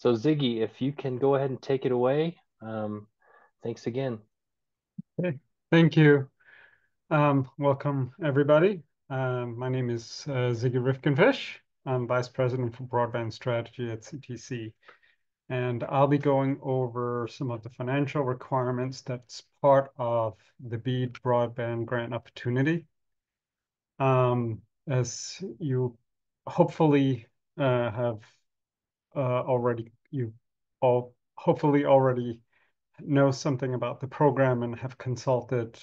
So Ziggy, if you can go ahead and take it away, thanks again. Okay, thank you. Welcome, everybody. My name is Ziggy Rifkinfish. I'm Vice President for Broadband Strategy at CTC, and I'll be going over some of the financial requirements that's part of the BEAD Broadband Grant Opportunity. As you hopefully have you all hopefully already know something about the program and have consulted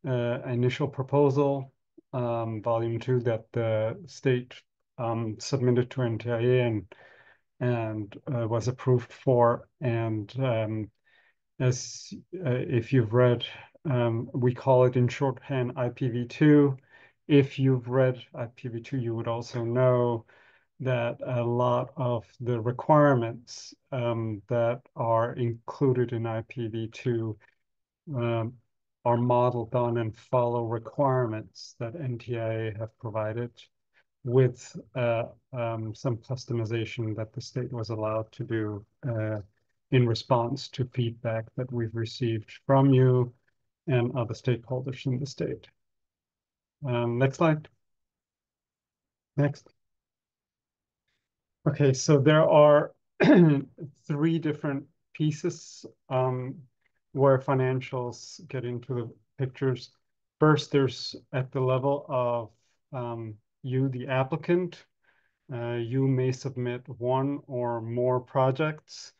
initial proposal, volume two, that the state submitted to NTIA and was approved for. And as if you've read, we call it in shorthand IPv2. If you've read IPv2, you would also know that a lot of the requirements that are included in IPv2 um, are modeled on and follow requirements that NTIA have provided with some customization that the state was allowed to do in response to feedback that we've received from you and other stakeholders in the state. Next slide. Next. Okay, so there are three different pieces where financials get into the pictures. First, there's at the level of you, the applicant. You may submit one or more projects.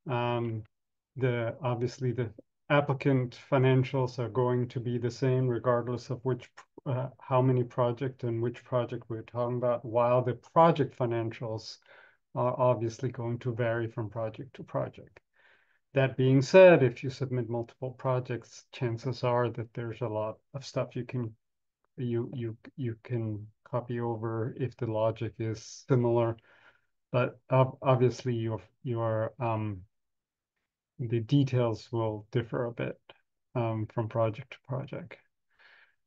Um, obviously the applicant financials are going to be the same regardless of which how many project and which project we're talking about, while the project financials are obviously going to vary from project to project. That being said, if you submit multiple projects, chances are that there's a lot of stuff you can copy over if the logic is similar, but obviously your the details will differ a bit from project to project.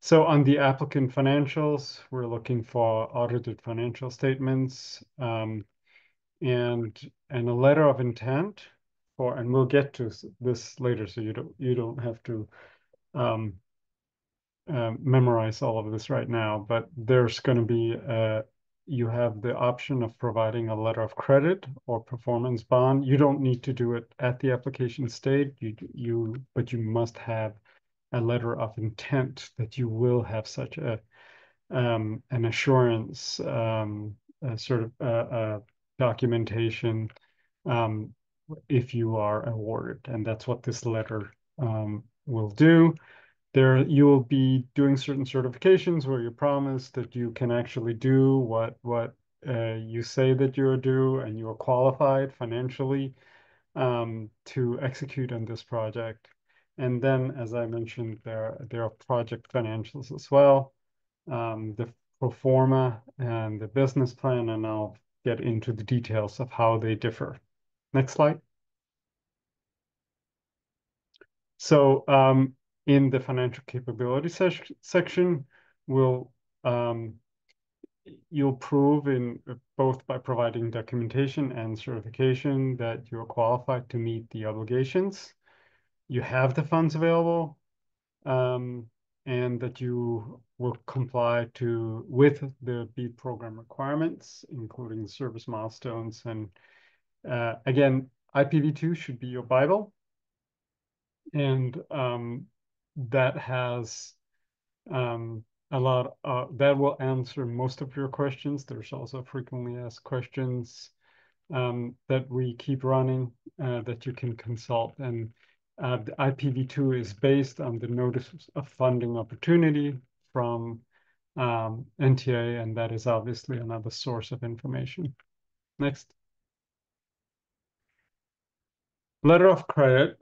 So on the applicant financials, we're looking for audited financial statements and a letter of intent for, and we'll get to this later, so you don't have to um, memorize all of this right now, but there's going to be you have the option of providing a letter of credit or performance bond. You don't need to do it at the application stage, but you must have a letter of intent that you will have such an assurance a sort of documentation um, if you are awarded, and that's what this letter will do. There, you will be doing certain certifications where you promise that you can actually do what you say that you'll do, and you are qualified financially to execute on this project. And then, as I mentioned, there are project financials as well, the pro forma and the business plan, and I'll get into the details of how they differ. Next slide. So in the financial capability section, we'll you'll prove in both by providing documentation and certification that you're qualified to meet the obligations. You have the funds available, um, and that you will comply with the BEAD program requirements, including service milestones. And again, IPv2 should be your Bible, and that has a lot that will answer most of your questions. There's also frequently asked questions that we keep running that you can consult. And the IPv2 is based on the Notice of Funding Opportunity from NTA, and that is obviously another source of information. Next. Letter of credit.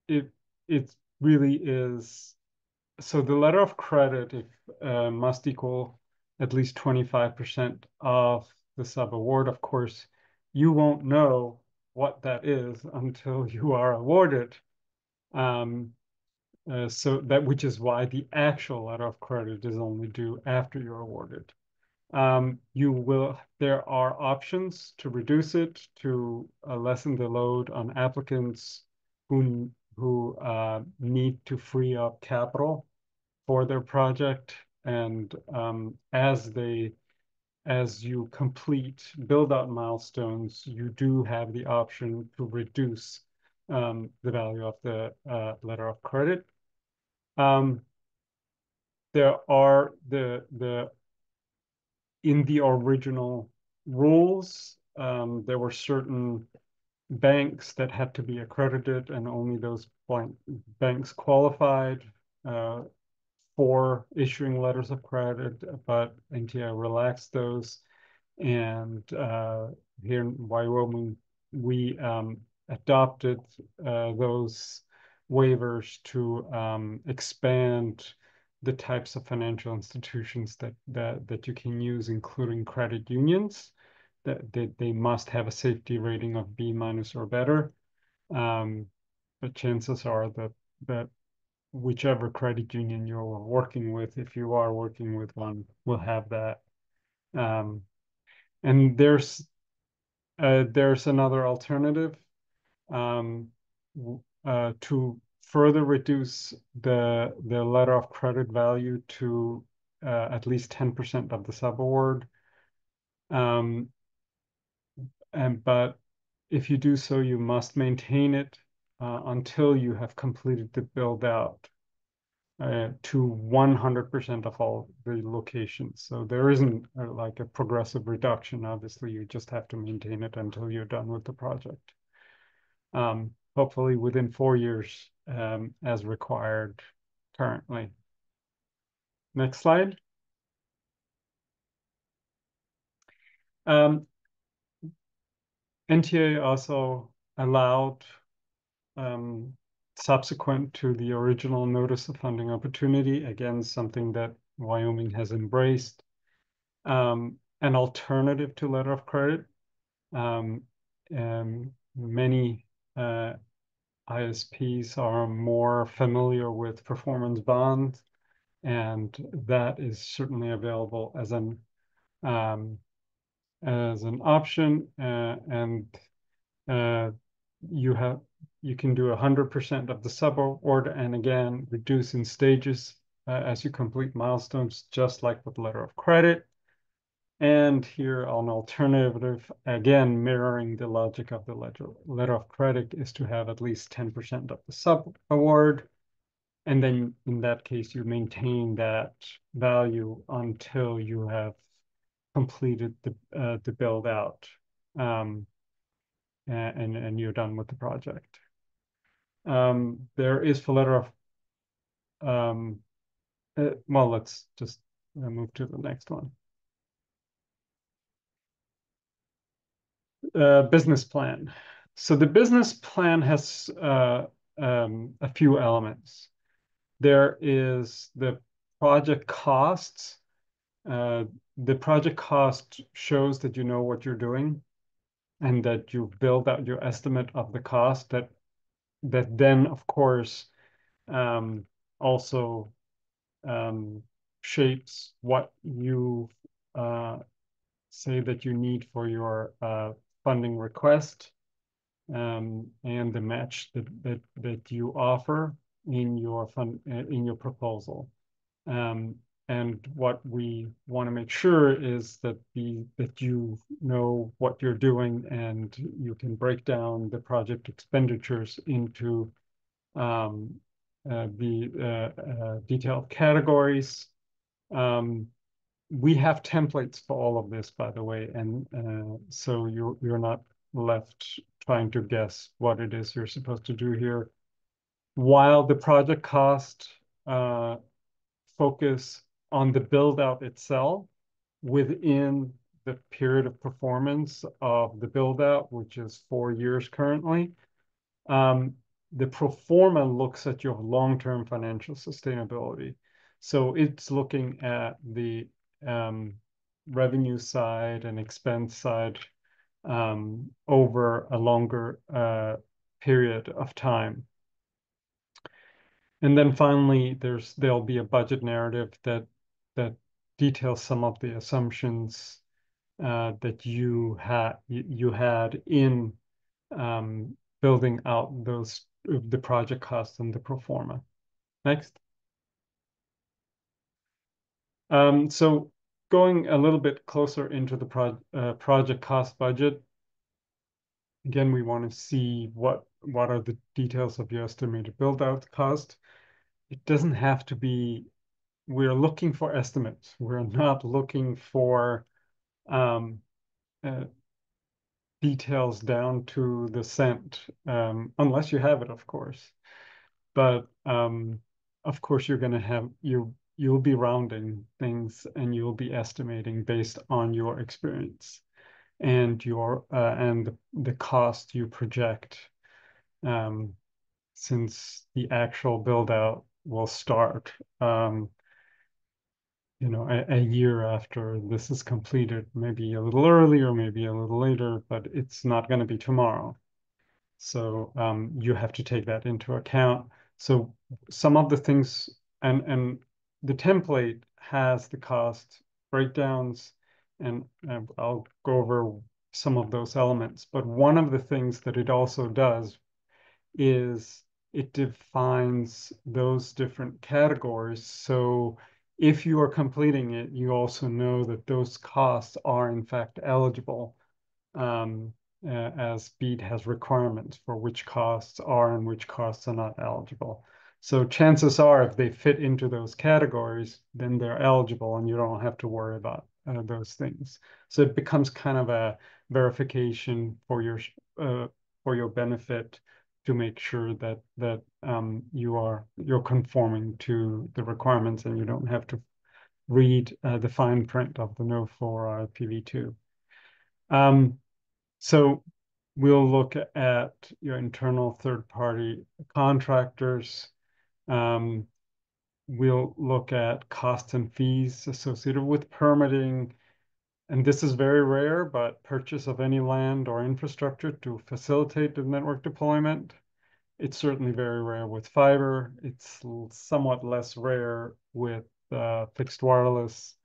It it really is. So the letter of credit must equal at least 25% of the sub award. Of course, you won't know what that is until you are awarded. Um, so that which is why the actual letter of credit is only due after you're awarded. There are options to reduce it, to lessen the load on applicants who need to free up capital for their project. And as you complete build out milestones, you do have the option to reduce the value of the letter of credit. Um, there are the in the original rules, there were certain banks that had to be accredited, and only those banks qualified uh, for issuing letters of credit, but NTI relaxed those. And here in Wyoming, we adopted those waivers to expand the types of financial institutions that you can use, including credit unions. That they must have a safety rating of B minus or better. Um, but chances are that whichever credit union you're working with, if you are working with one, will have that. Um, and there's another alternative um, to further reduce the letter of credit value to at least 10% of the subaward. Um, but if you do so, you must maintain it until you have completed the build out to 100% of all the locations. So there isn't like a progressive reduction. Obviously, you just have to maintain it until you're done with the project. Hopefully within 4 years as required currently. Next slide. Um, NTA also allowed um, subsequent to the original notice of funding opportunity, again, something that Wyoming has embraced, an alternative to letter of credit. Many ISPs are more familiar with performance bonds, and that is certainly available um, as an option. And uh, you have you can do 100% of the subaward, and again reduce in stages as you complete milestones, just like with letter of credit. And here an alternative, again, mirroring the logic of the letter of credit, is to have at least 10% of the sub award. And then in that case, you maintain that value until you have completed the build out and you're done with the project. There is for letter of, um, well, let's just move to the next one. Business plan. So the business plan has a few elements. There is the project costs. The project cost shows that you know what you're doing and that you build out your estimate of the cost that then, of course, um, also shapes what you say that you need for your funding request and the match that you offer in your proposal. Um, and what we want to make sure is that you know what you're doing, and you can break down the project expenditures into the detailed categories. We have templates for all of this, by the way, and so you're not left trying to guess what it is you're supposed to do here. While the project cost focus on the build out itself within the period of performance of the build out, which is 4 years currently, the pro forma looks at your long-term financial sustainability. So it's looking at the revenue side and expense side over a longer period of time. And then finally, there'll be a budget narrative that details some of the assumptions that you had in building out the project costs and the pro forma. Next. So going a little bit closer into the project cost budget, again, we want to see what are the details of your estimated build out cost. It doesn't have to be, we're looking for estimates. We're not looking for um, uh, details down to the cent, unless you have it, of course. But of course, you're going to have you'll be rounding things and you'll be estimating based on your experience and the cost you project, um, since the actual build out will start, a year after this is completed, maybe a little earlier, maybe a little later, but it's not going to be tomorrow. So you have to take that into account. So some of the things, and the template has the cost breakdowns, and I'll go over some of those elements. But one of the things that it also does is it defines those different categories. So if you are completing it, you also know that those costs are in fact eligible, um, as BEAD has requirements for which costs are and which costs are not eligible. So chances are, if they fit into those categories, then they're eligible and you don't have to worry about those things. So it becomes kind of a verification for your benefit to make sure that you're conforming to the requirements and you don't have to read the fine print of the no for PV2. Um, so we'll look at your internal third-party contractors. Um, we'll look at costs and fees associated with permitting. And this is very rare, but purchase of any land or infrastructure to facilitate the network deployment. It's certainly very rare with fiber. It's somewhat less rare with fixed wireless,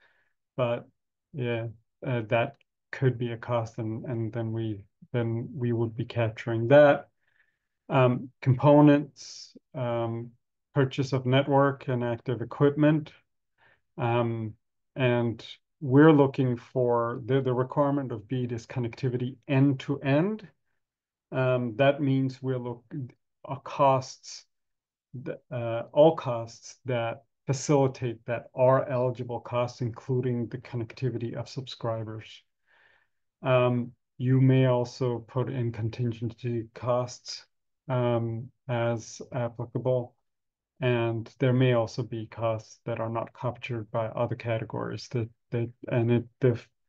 but yeah, that could be a cost, and then we would be capturing that. Components, purchase of network and active equipment, um, and we're looking for the requirement of BEAD is connectivity end to end. That means we're looking at costs, all costs that facilitate that are eligible costs, including the connectivity of subscribers. You may also put in contingency costs as applicable, and there may also be costs that are not captured by other categories the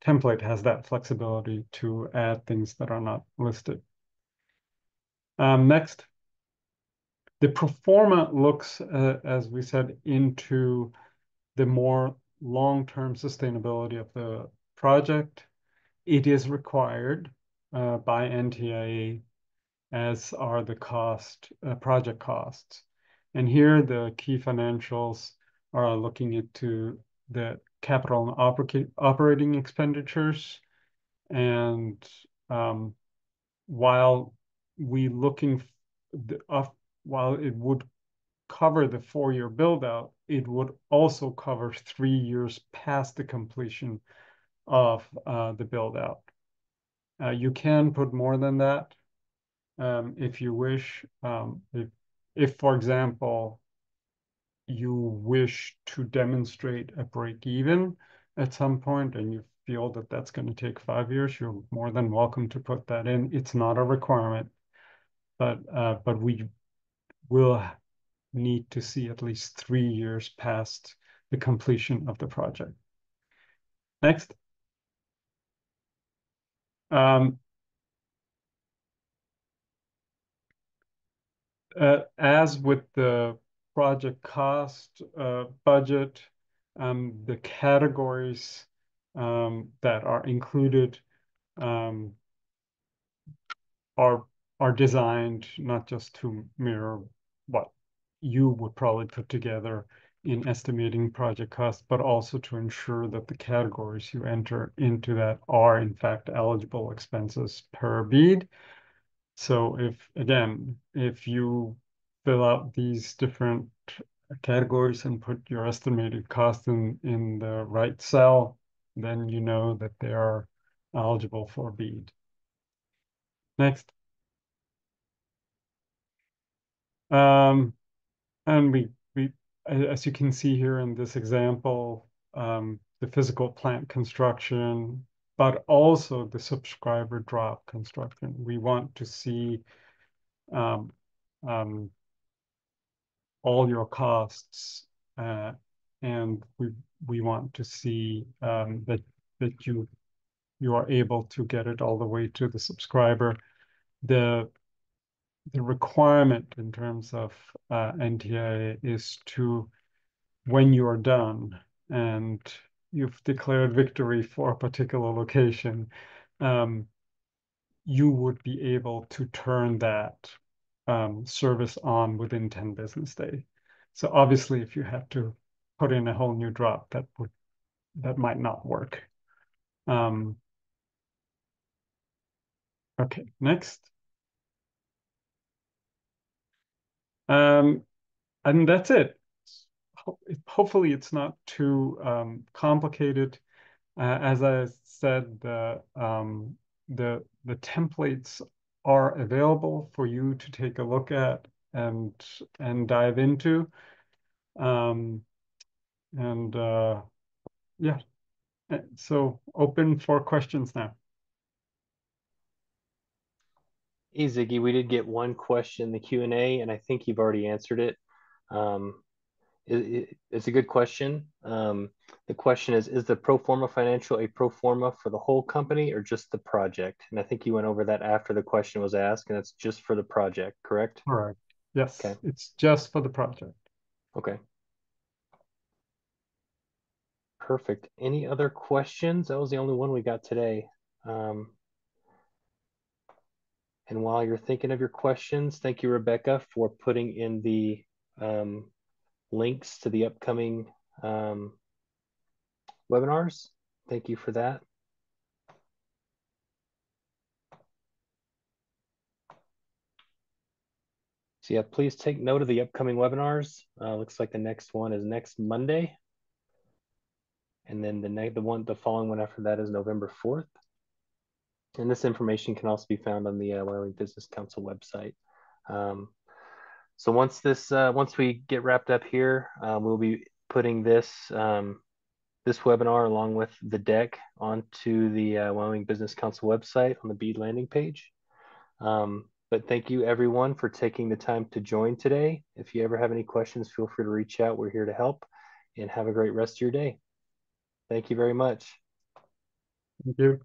template has that flexibility to add things that are not listed. Next, the pro forma looks, as we said, into the more long-term sustainability of the project. It is required by NTIA, as are the project costs. And here the key financials are looking into the capital and operating expenditures. And while we looking while it would cover the 4-year build out, it would also cover 3 years past the completion of the build out. You can put more than that if you wish. If, for example, you wish to demonstrate a break even at some point and you feel that that's going to take 5 years, you're more than welcome to put that in. It's not a requirement, but we will need to see at least 3 years past the completion of the project. Next. Um, as with the project cost budget, the categories that are included um, are designed not just to mirror what you would probably put together in estimating project costs, but also to ensure that the categories you enter into that are in fact eligible expenses per BEAD. So if you fill out these different categories and put your estimated cost in the right cell, then you know that they are eligible for BEAD. Next. Um, and as you can see here in this example, the physical plant construction, but also the subscriber drop construction. We want to see um, um, all your costs, uh, and we want to see that you are able to get it all the way to the subscriber. The the requirement in terms of NTIA is to, when you are done and you've declared victory for a particular location, um, you would be able to turn that service on within 10 business days. So obviously, if you have to put in a whole new drop, that might not work. Um, okay, next. Um, and that's it. Hopefully, it's not too complicated. As I said, the templates are available for you to take a look at and dive into. Um, and yeah, so open for questions now. Hey, Ziggy, we did get one question in the Q&A, and I think you've already answered it. Um, it's a good question. The question is the pro forma financial a pro forma for the whole company or just the project? And I think you went over that after the question was asked, and it's just for the project, correct? All right. Okay. Yes, it's just for the project. Okay. Perfect. Any other questions? That was the only one we got today. Um, and while you're thinking of your questions, thank you, Rebecca, for putting in the um, links to the upcoming um, webinars. Thank you for that. So yeah, please take note of the upcoming webinars. Looks like the next one is next Monday. And then the following one after that is November 4th. And this information can also be found on the Wyoming Business Council website. So once we get wrapped up here, we'll be putting this webinar along with the deck onto the Wyoming Business Council website on the BEAD landing page. But thank you everyone for taking the time to join today. If you ever have any questions, feel free to reach out. We're here to help, and have a great rest of your day. Thank you very much. Thank you.